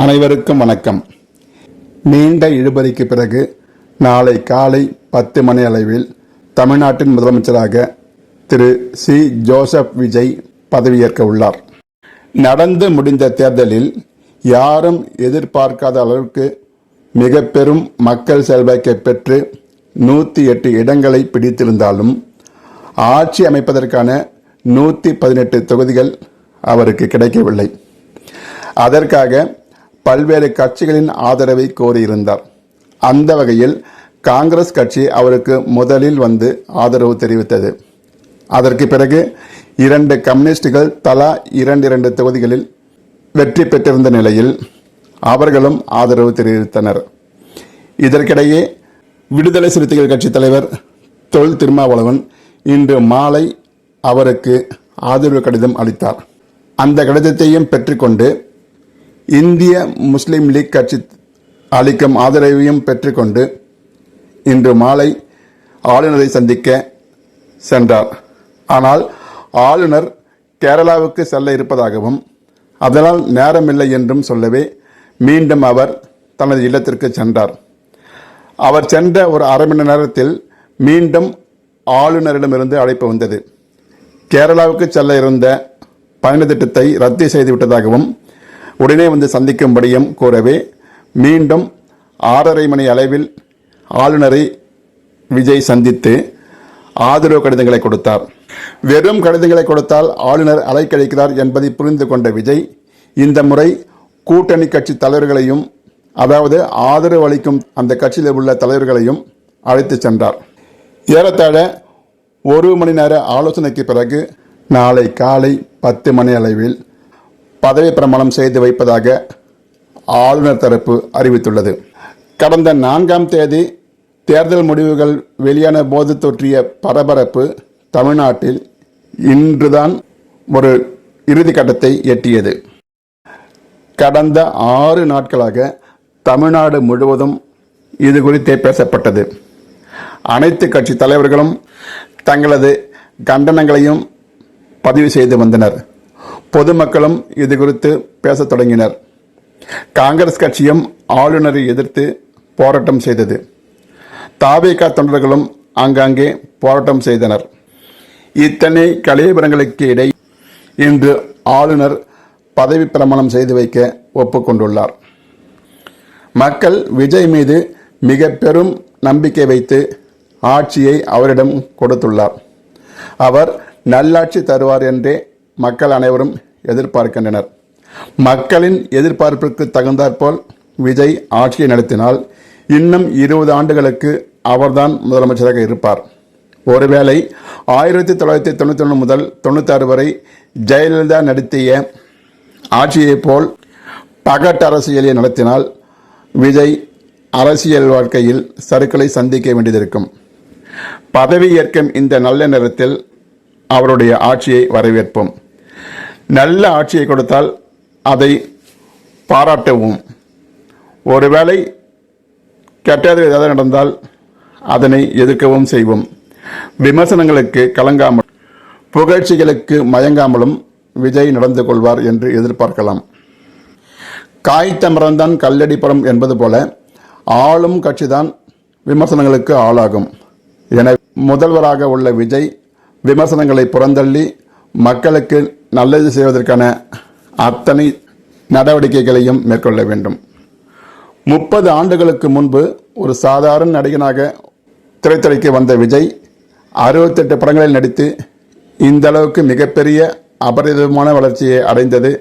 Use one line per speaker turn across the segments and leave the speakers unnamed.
அனைவருக்கும் வணக்கம். நீண்ட இழுபறிக்கு பிறகு நாளை காலை 10 மணி அளவில் தமிழ்நாட்டின் முதலமைச்சராக திரு சி. ஜோசப் விஜய் பதவியேற்க உள்ளார். நடந்து முடிந்த தேர்தலில் யாரும் எதிர்பார்க்காத அளவுக்கு மிக பெரும் மக்கள் செல்வாக்கை பெற்று 108 இடங்களை பிடித்திருந்தாலும் ஆட்சி அமைப்பதற்கான 118 தொகுதிகள் அவருக்கு கிடைக்கவில்லை. அதற்காக பல்வேறு கட்சிகளின் ஆதரவை கோரியிருந்தார். அந்த வகையில் காங்கிரஸ் கட்சி அவருக்கு முதலில் வந்து ஆதரவு தெரிவித்தது. அதற்கு பிறகு 2 கம்யூனிஸ்டுகள் தலா 2 தொகுதிகளில் வெற்றி பெற்றிருந்த நிலையில் அவர்களும் ஆதரவு தெரிவித்தனர். இதற்கிடையே விடுதலை சிறுத்தைகள் கட்சி தலைவர் தொல் திருமாவளவன் இன்று மாலை அவருக்கு ஆதரவு கடிதம் அளித்தார். அந்த கடிதத்தையும் பெற்றுக்கொண்டு இந்திய முஸ்லீம் லீக் கட்சி அளிக்கும் ஆதரவையும் பெற்றுக்கொண்டு இன்று மாலை ஆளுநரை சந்திக்க சென்றார். ஆனால் ஆளுநர் கேரளாவுக்கு செல்ல இருப்பதாகவும் அதனால் நேரமில்லை என்றும் சொல்லவே மீண்டும் அவர் தனது இல்லத்திற்கு சென்றார். அவர் சென்ற ஒரு அரை மணி நேரத்தில் மீண்டும் ஆளுநரிடமிருந்து அழைப்பு வந்தது. கேரளாவுக்கு செல்ல இருந்த பயண திட்டத்தை ரத்து செய்துவிட்டதாகவும் உடனே வந்து சந்திக்கும்படியும் கூறவே மீண்டும் 6:30 மணி அளவில் ஆளுநரை விஜய் சந்தித்து ஆதரவு கடிதங்களை கொடுத்தார். வெறும் கடிதங்களை கொடுத்தால் ஆளுநர் அலைக்கழிக்கிறார் என்பதை புரிந்து கொண்ட விஜய் இந்த முறை கூட்டணி கட்சி தலைவர்களையும், அதாவது ஆதரவு அளிக்கும் அந்த கட்சியில் உள்ள தலைவர்களையும் அழைத்து சென்றார். ஏறத்தாழ 1 மணி நேர ஆலோசனைக்கு பிறகு நாளை காலை 10 மணி அளவில் பதவி பிரமாணம் செய்து வைப்பதாக ஆளுநர் தரப்பு அறிவித்துள்ளது. கடந்த 4ஆம் தேதி தேர்தல் முடிவுகள் வெளியான போது தோற்றிய பரபரப்பு தமிழ்நாட்டில் இன்றுதான் ஒரு இறுதி கட்டத்தை எட்டியது. கடந்த 6 நாட்களாக தமிழ்நாடு முழுவதும் இது குறித்தே பேசப்பட்டது. அனைத்து கட்சி தலைவர்களும் தங்களது கண்டனங்களையும் பதிவு செய்து வந்தனர். பொதுமக்களும் இது குறித்து பேசத் தொடங்கினர். காங்கிரஸ் கட்சியும் ஆளுநரை எதிர்த்து போராட்டம் செய்தது. தாவேகா தொண்டர்களும் ஆங்காங்கே போராட்டம் செய்தனர். இத்தனை கலவரங்களுக்கு இடையே இன்று ஆளுநர் பதவி பிரமாணம் செய்து வைக்க ஒப்புக்கொண்டுள்ளார். மக்கள் விஜய் மீது மிக பெரும் நம்பிக்கை வைத்து ஆட்சியை அவரிடம் கொடுத்துள்ளார். அவர் நல்லாட்சி தருவார் என்றே மக்கள் அனைவரும் எதிர்பார்க்கின்றனர். மக்களின் எதிர்பார்ப்பிற்கு தகுந்தாற்போல் விஜய் ஆட்சியை நடத்தினால் இன்னும் 20 ஆண்டுகளுக்கு அவர்தான் முதலமைச்சராக இருப்பார். ஒருவேளை 1991 முதல் 96 வரை ஜெயலலிதா நடத்திய ஆட்சியைப் போல் பகட்டு அரசியலை நடத்தினால் விஜய் அரசியல் வாழ்க்கையில் சறுக்களை சந்திக்க வேண்டியதிருக்கும். பதவி ஏற்கும் இந்த நல்ல நேரத்தில் அவருடைய ஆட்சியை வரவேற்போம். நல்ல ஆட்சியை கொடுத்தால் அதை பாராட்டவும், ஒருவேளை கெட்டது ஏதாவது நடந்தால் அதனை எதிர்க்கவும் செய்வோம். விமர்சனங்களுக்கு கலங்காமல், புகழ்ச்சிகளுக்கு மயங்காமலும் விஜய் நடந்து கொள்வார் என்று எதிர்பார்க்கலாம். காய்த்த மரம்தான் கல்லடிப்படம் என்பது போல ஆளும் கட்சிதான் விமர்சனங்களுக்கு ஆளாகும். என முதல்வராக உள்ள விஜய் விமர்சனங்களை புறந்தள்ளி மக்களுக்கு நல்லது செய்வதற்கான அத்தனை நடவடிக்கைகளையும் மேற்கொள்ள வேண்டும். 30 ஆண்டுகளுக்கு முன்பு ஒரு சாதாரண நடிகனாக திரைத்துறைக்கு வந்த விஜய் 68 படங்களில் நடித்து இந்த அளவுக்கு மிகப்பெரிய அபரிதமான வளர்ச்சியை அடைந்தது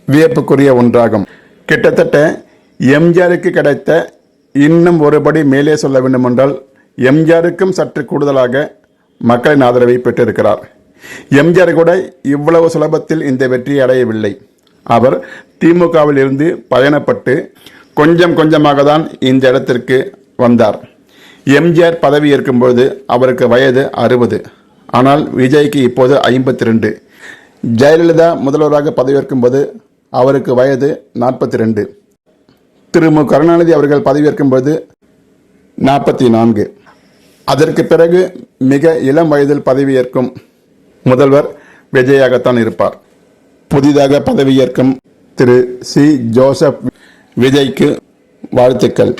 வியப்புக்குரிய ஒன்றாகும். கிட்டத்தட்ட எம்ஜிஆருக்கு கிடைத்த இன்னும் ஒருபடி மேலே சொல்ல வேண்டுமென்றால் எம்ஜிஆருக்கும் சற்று கூடுதலாக மக்களின் ஆதரவை பெற்றிருக்கிறார். எம்ஜிஆர் கூட இவ்வளவு சுலபத்தில் இந்த வெற்றியை அடையவில்லை. அவர் திமுகவில் இருந்து பயணப்பட்டு கொஞ்சம் கொஞ்சமாக தான் இந்த இடத்திற்கு வந்தார். எம்ஜிஆர் பதவி ஏற்கும்போது அவருக்கு வயது 60, ஆனால் விஜய்க்கு இப்போது 52. ஜெயலலிதா முதல்வராக பதவியேற்கும் போது அவருக்கு வயது 42. திரு மு. கருணாநிதி அவர்கள் பதவியேற்கும் போது 44. அதற்கு பிறகு மிக இளம் வயதில் பதவியேற்கும் முதல்வர் விஜயாகத்தான் இருப்பார். புதிதாக பதவியேற்கும் திரு சி. ஜோசப் விஜய்க்கு வாழ்த்துக்கள்.